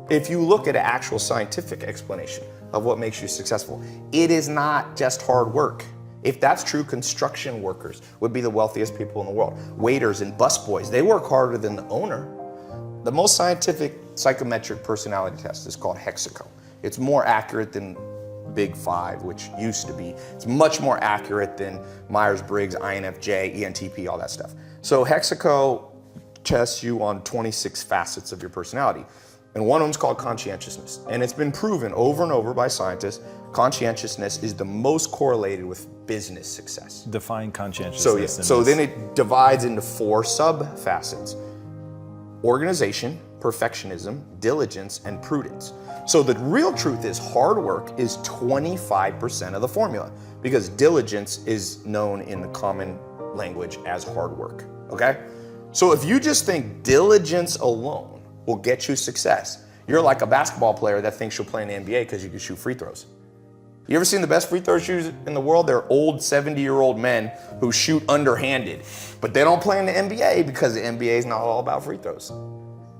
If you look at an actual scientific explanation of what makes you successful, it is not just hard work. If that's true, construction workers would be the wealthiest people in the world. Waiters and busboys, they work harder than the owner. The most scientific psychometric personality test is called Hexaco. It's more accurate than Big Five, which used to be. It's much more accurate than Myers-Briggs, INFJ, ENTP, all that stuff. So Hexaco tests you on 26 facets of your personality. And one of them is called conscientiousness. And it's been proven over and over by scientists, conscientiousness is the most correlated with business success. Define conscientiousness. So then it divides into 4 sub-facets: organization, perfectionism, diligence, and prudence. So the real truth is hard work is 25% of the formula, because diligence is known in the common language as hard work, okay? So if you just think diligence alone will get you success, you're like a basketball player that thinks you'll play in the NBA because you can shoot free throws. You ever seen the best free throw shooters in the world? They're old 70-year-old men who shoot underhanded, but they don't play in the NBA because the NBA is not all about free throws.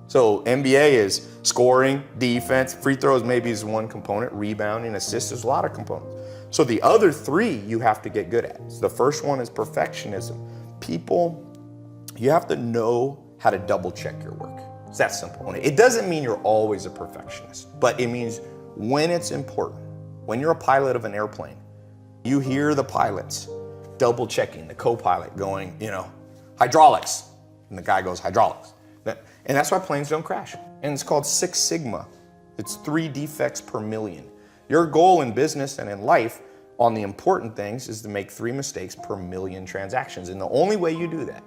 So NBA is scoring, defense, free throws maybe is one component, rebounding, assists, there's a lot of components. So the other 3 you have to get good at. So the first one is perfectionism. People, you have to know how to double check your work. It's that simple. It doesn't mean you're always a perfectionist, but it means when it's important. When you're a pilot of an airplane, you hear the pilots double checking, the co-pilot going, hydraulics. And the guy goes, hydraulics. And that's why planes don't crash. And it's called 6 Sigma. It's 3 defects per million. Your goal in business and in life on the important things is to make 3 mistakes per million transactions. And the only way you do that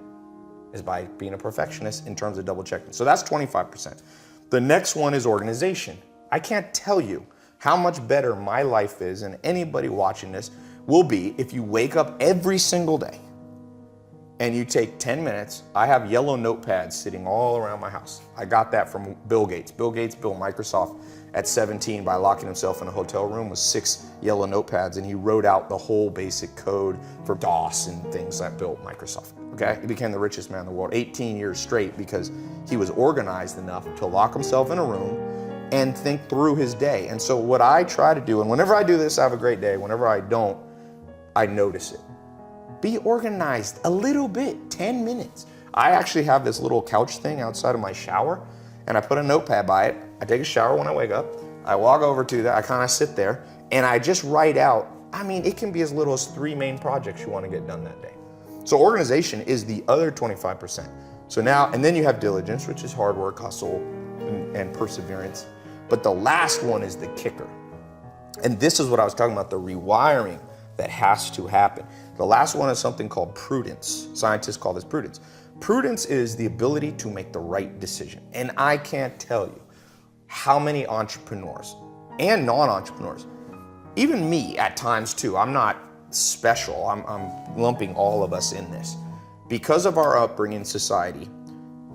is by being a perfectionist in terms of double checking. So that's 25%. The next one is organization. I can't tell you how much better my life is, and anybody watching this will be, if you wake up every single day and you take 10 minutes. I have yellow notepads sitting all around my house. I got that from Bill Gates. Bill Gates built Microsoft at 17 by locking himself in a hotel room with 6 yellow notepads, and he wrote out the whole basic code for DOS and things that built Microsoft. Okay, he became the richest man in the world 18 years straight because he was organized enough to lock himself in a room and think through his day. And so what I try to do, and whenever I do this, I have a great day. Whenever I don't, I notice it. Be organized a little bit, 10 minutes. I actually have this little couch thing outside of my shower, and I put a notepad by it. I take a shower when I wake up. I walk over to that, I kind of sit there, and I just write out, it can be as little as 3 main projects you want to get done that day. So organization is the other 25%. So now, and then you have diligence, which is hard work, hustle, and perseverance. But the last one is the kicker. And this is what I was talking about, the rewiring that has to happen. The last one is something called prudence. Scientists call this prudence. Prudence is the ability to make the right decision. And I can't tell you how many entrepreneurs and non-entrepreneurs, even me at times too, I'm not special, I'm lumping all of us in this. Because of our upbringing in society,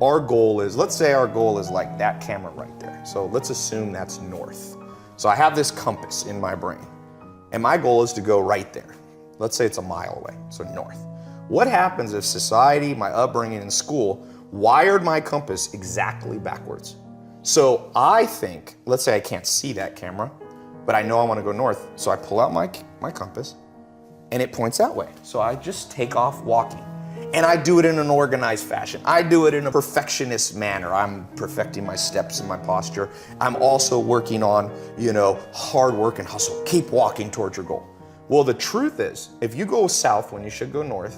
our goal is, let's say our goal is like that camera right there. So let's assume that's north. So I have this compass in my brain, and my goal is to go right there. Let's say it's a mile away, so north. What happens if society, my upbringing in school, wired my compass exactly backwards? So I think, let's say I can't see that camera, but I know I want to go north. So I pull out my compass and it points that way. So I just take off walking. And I do it in an organized fashion. I do it in a perfectionist manner. I'm perfecting my steps and my posture. I'm also working on, hard work and hustle. Keep walking towards your goal. Well, the truth is, if you go south when you should go north,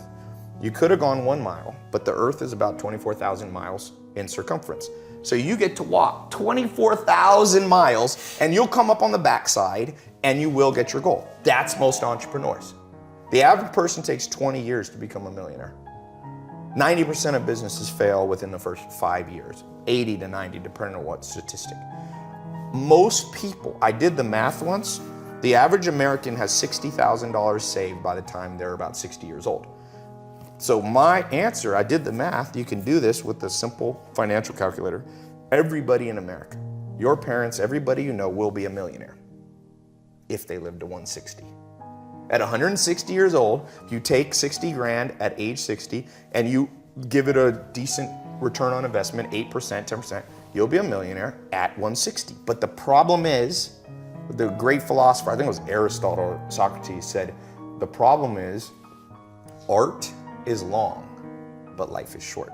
you could have gone 1 mile, but the earth is about 24,000 miles in circumference. So you get to walk 24,000 miles and you'll come up on the backside and you will get your goal. That's most entrepreneurs. The average person takes 20 years to become a millionaire. 90% of businesses fail within the first 5 years, 80 to 90, depending on what statistic. Most people, I did the math once, the average American has $60,000 saved by the time they're about 60 years old. So my answer, I did the math, you can do this with a simple financial calculator. Everybody in America, your parents, everybody you know will be a millionaire if they live to 160. At 160 years old, if you take 60 grand at age 60 and you give it a decent return on investment, 8%, 10%, you'll be a millionaire at 160. But the problem is, the great philosopher, I think it was Aristotle or Socrates, said, the problem is art is long, but life is short.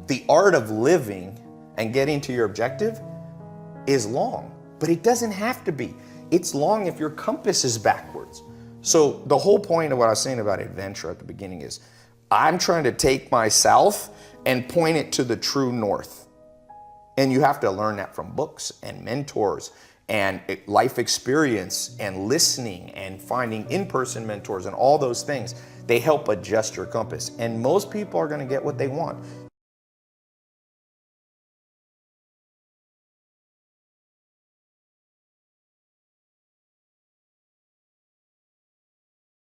The art of living and getting to your objective is long, but it doesn't have to be. It's long if your compass is backwards. So the whole point of what I was saying about adventure at the beginning is, I'm trying to take myself and point it to the true north. And you have to learn that from books and mentors and life experience and listening and finding in-person mentors and all those things. They help adjust your compass. And most people are gonna get what they want.